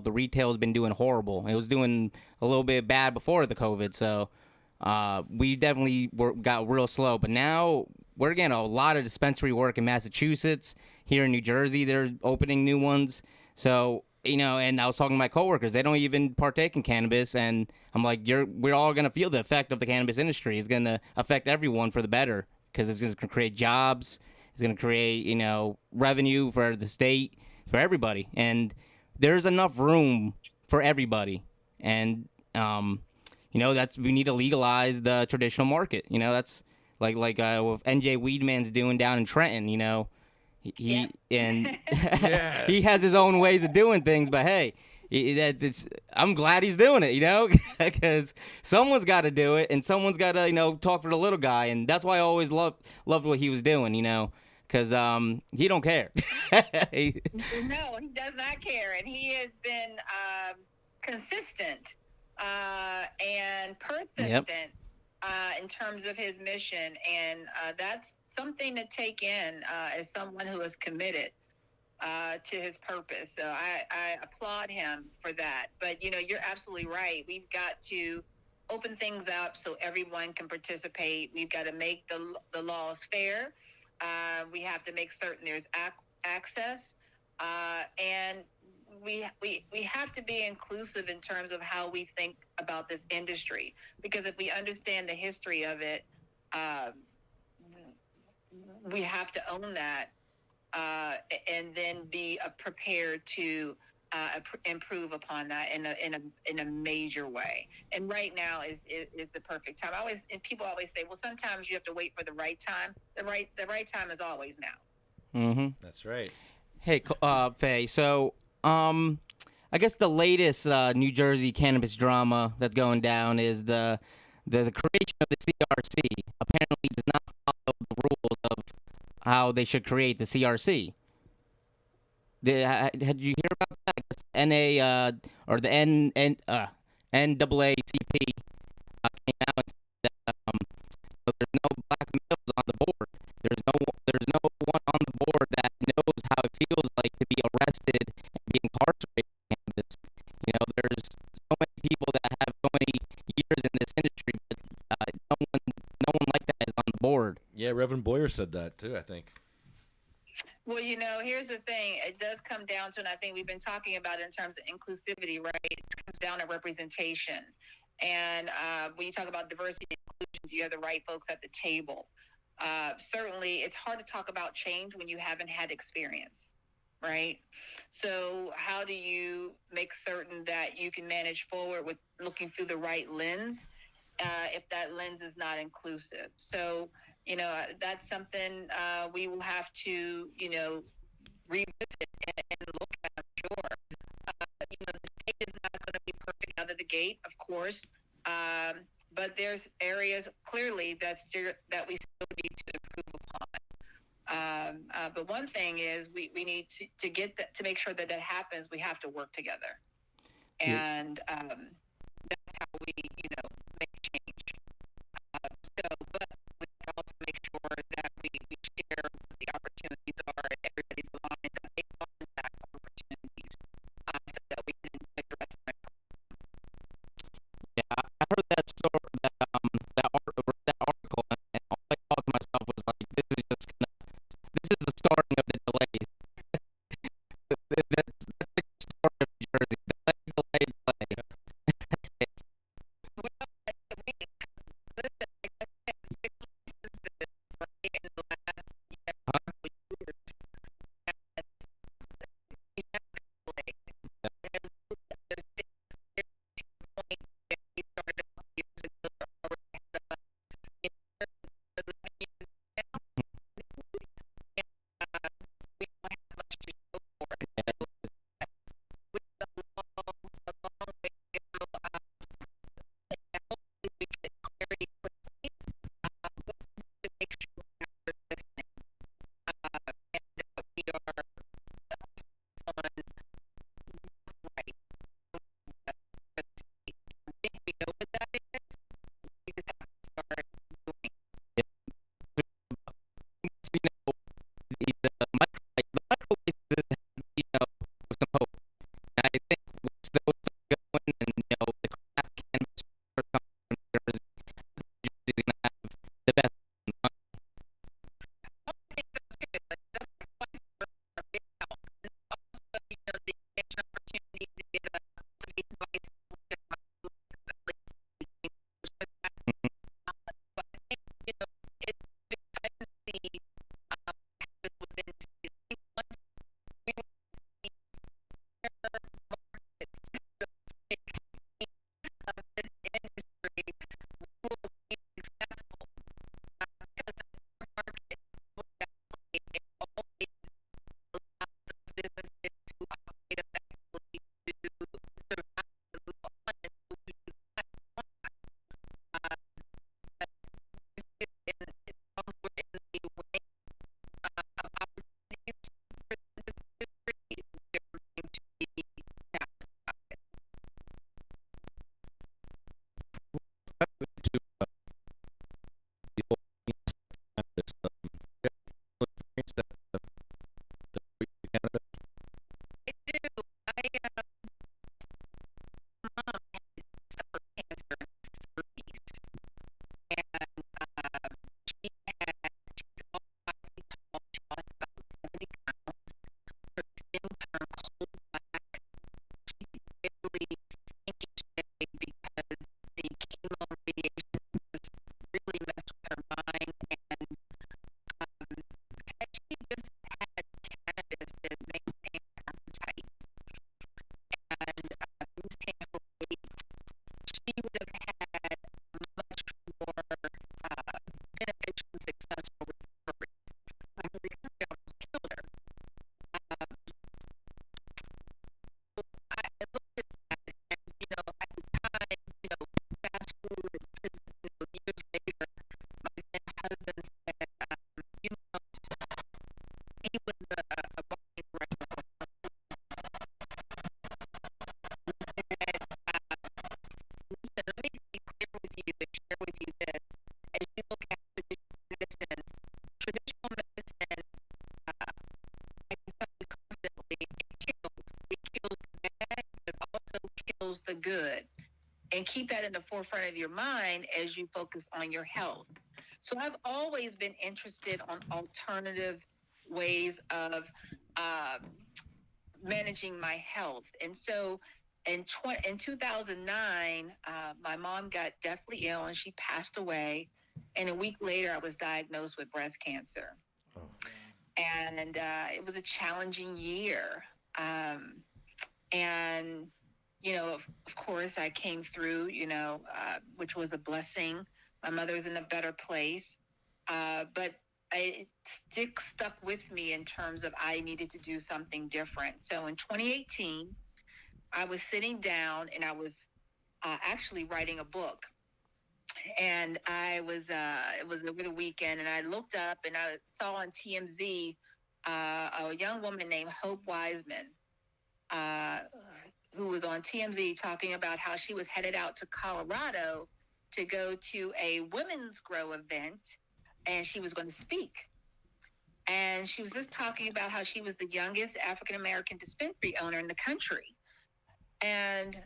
the retail's been doing horrible. It was doing a little bit bad before the COVID, so we definitely got real slow. But now we're getting a lot of dispensary work in Massachusetts. Here in New Jersey, they're opening new ones. So and I was talking to my coworkers. They don't even partake in cannabis, and I'm like, we're all gonna feel the effect of the cannabis industry. It's gonna affect everyone for the better because it's gonna create jobs. It's gonna create revenue for the state, for everybody, and there's enough room for everybody. And that's we need to legalize the traditional market. That's like what NJ Weedman's doing down in Trenton. Yep. And Yeah. he has his own ways of doing things, but hey, I'm glad he's doing it, because someone's got to do it, and someone's got to talk for the little guy, and that's why I always loved what he was doing, because he don't care. No, he does not care, and he has been consistent and persistent in terms of his mission, and that's something to take in as someone who is committed to his purpose. So I applaud him for that. But you're absolutely right. We've got to open things up so everyone can participate. We've got to make the laws fair. We have to make certain there's access, and we have to be inclusive in terms of how we think about this industry. Because if we understand the history of it, we have to own that, and then be prepared to improve upon that in a major way. And right now is the perfect time. People always say, well, sometimes you have to wait for the right time. The right time is always now. Mm-hmm. That's right. Hey, Faye. So, I guess the latest New Jersey cannabis drama that's going down is the creation of the CRC. Apparently, does not follow the rules of how they should create the CRC. Had you hear about that? I guess NA or the NAACP came out and said that there's no black males on the board. There's no one on the board that knows how it feels like to be arrested and be incarcerated for cannabis. There's so many people that have so many years in this industry, but no one like that is on the board. Yeah, Reverend Boyer said that too, I think. Well, here's the thing. It does come down to, and I think we've been talking about it in terms of inclusivity, right? It comes down to representation. And when you talk about diversity and inclusion, do you have the right folks at the table? Certainly, it's hard to talk about change when you haven't had experience, right? So how do you make certain that you can manage forward with looking through the right lens if that lens is not inclusive? So that's something we will have to, revisit and look at, I'm sure. The state is not going to be perfect out of the gate, of course, but there's areas clearly that we still need to improve upon. But one thing is we need to get that, to make sure that happens. We have to work together, and that's how we, make change. But we also make sure that we share what the opportunities are and everybody's aligned that they are in fact opportunities so that we can address them. Yeah, I heard that story, that article, and all I thought to myself was like, this is the starting of the delays. That's like the story of New Jersey. Delay, delay, delay. really think each day because the chemo and radiation just really messed with her mind. And had she just had cannabis that maintained her appetite and maintained her weight, she would have had a much more beneficial and successful recovery. Her recovery almost killed her. I looked at that, and at the time, fast forward to years later, my then husband said, he was a marketing director. And he said, let me be clear with you and share with you this. As you look at traditional medicine, I can tell you confidently, it kills. It kills the bad, but also kills the good. And keep that in the forefront of your mind as you focus on your health. So I've always been interested on alternative ways of managing my health. And so in 2009, my mom got deathly ill and she passed away. And a week later, I was diagnosed with breast cancer. Oh. And it was a challenging year. And of course, I came through, which was a blessing. My mother was in a better place. But it stuck with me in terms of I needed to do something different. So in 2018, I was sitting down and I was actually writing a book. And it was over the weekend, and I looked up and I saw on TMZ a young woman named Hope Wiseman, who was on TMZ talking about how she was headed out to Colorado to go to a women's grow event, and she was going to speak. And she was just talking about how she was the youngest African-American dispensary owner in the country. And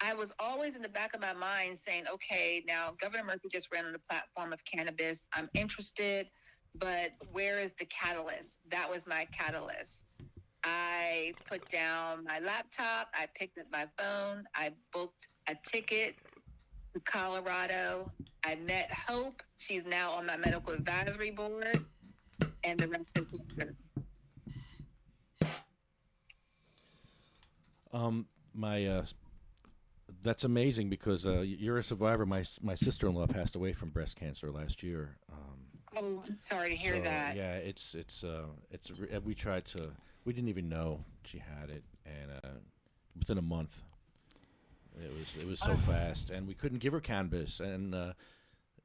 I was always in the back of my mind saying, okay, now Governor Murphy just ran on the platform of cannabis. I'm interested, but where is the catalyst? That was my catalyst. I put down my laptop. I picked up my phone. I booked a ticket to Colorado. I met Hope. She's now on my medical advisory board, and the rest is history. That's amazing because you're a survivor. My sister-in-law passed away from breast cancer last year. I'm sorry to hear that. Yeah, it's we didn't even know she had it, and within a month, it was so fast, and we couldn't give her cannabis, and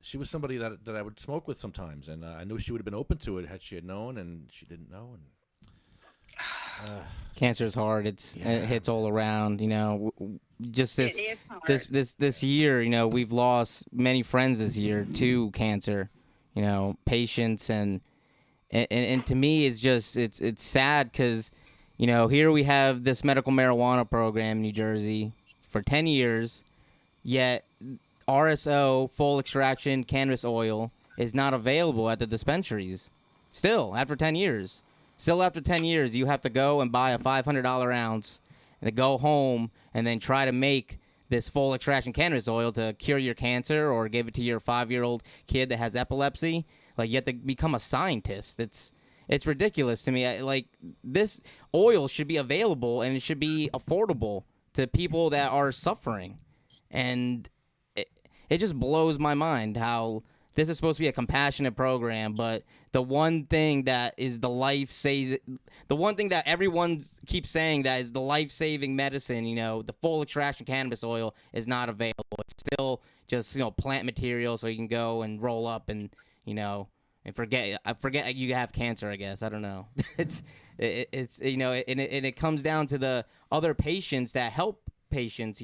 she was somebody that I would smoke with sometimes, and I knew she would have been open to it had she had known, and she didn't know, and. Cancer is hard. It hits all around. Just this year. We've lost many friends this year to cancer. Patients and to me, it's sad because here we have this medical marijuana program in New Jersey for 10 years, yet RSO full extraction cannabis oil is not available at the dispensaries. Still, after 10 years. Still, after 10 years, you have to go and buy a $500 ounce and then go home and then try to make this full extraction cannabis oil to cure your cancer or give it to your 5-year-old kid that has epilepsy. Like, you have to become a scientist. It's ridiculous to me. This oil should be available and it should be affordable to people that are suffering. And it just blows my mind how this is supposed to be a compassionate program, but the one thing that is the one thing that everyone keeps saying that is the life-saving medicine, the full extraction cannabis oil is not available. It's still just, plant material so you can go and roll up and, and forget you have cancer, I guess. I don't know. it's and it comes down to the other patients that help patients,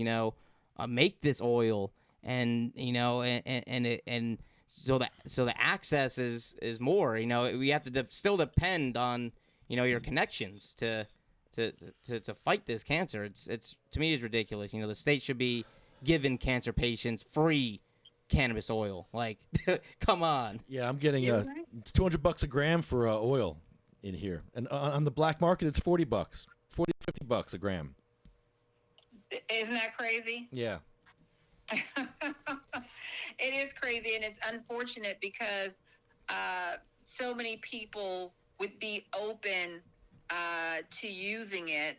make this oil and, so the access is more. We have to still depend on your connections to fight this cancer. It's to me it's ridiculous. The state should be giving cancer patients free cannabis oil. Like, come on. Yeah, I'm getting it's $200 a gram for oil in here, and on the black market it's $40, $50 a gram. Isn't that crazy? Yeah. It is crazy, and it's unfortunate because so many people would be open to using it.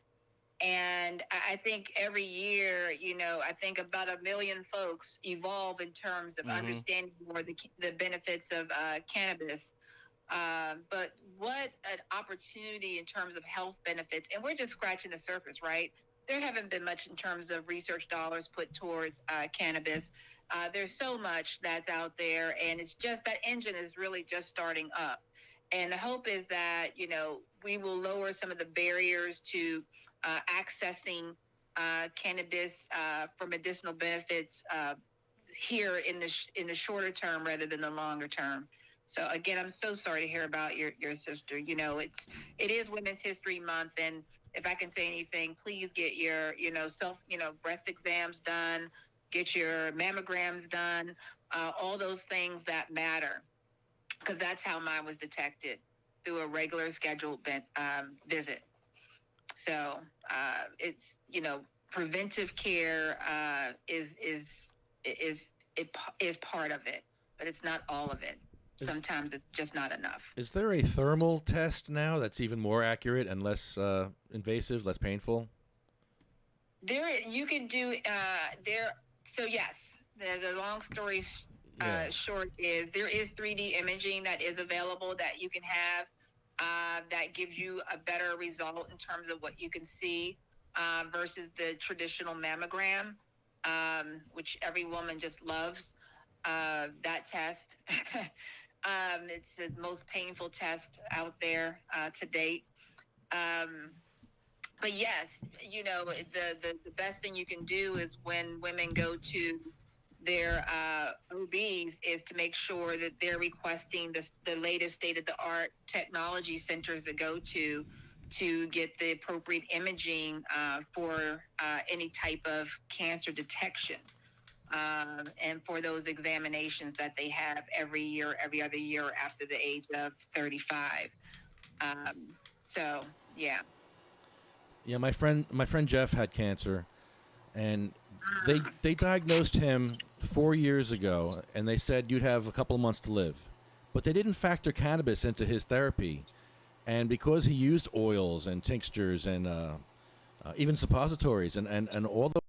And I think every year, I think about 1 million folks evolve in terms of understanding more the benefits of cannabis. But what an opportunity in terms of health benefits. And we're just scratching the surface, right? There haven't been much in terms of research dollars put towards cannabis. There's so much that's out there, and it's just that engine is really just starting up. And the hope is that, we will lower some of the barriers to accessing cannabis for medicinal benefits here in the shorter term rather than the longer term. So again, I'm so sorry to hear about your sister. It is Women's History Month, and if I can say anything, please get your breast exams done, get your mammograms done, all those things that matter, because that's how mine was detected, through a regular scheduled visit. So it's preventive care is part of it, but it's not all of it. Sometimes it's just not enough. Is there a thermal test now that's even more accurate and less invasive, less painful? You can do there. So yes, the long story short is there is 3D imaging that is available that you can have that gives you a better result in terms of what you can see versus the traditional mammogram, which every woman just loves that test. It's the most painful test out there to date. But yes, the best thing you can do is when women go to their OBs is to make sure that they're requesting the latest state-of-the-art technology centers to go to get the appropriate imaging for any type of cancer detection. And for those examinations that they have every year, every other year after the age of 35. So, yeah. Yeah, my friend Jeff had cancer, and they diagnosed him 4 years ago, and they said you'd have a couple of months to live. But they didn't factor cannabis into his therapy. And because he used oils and tinctures and even suppositories and all the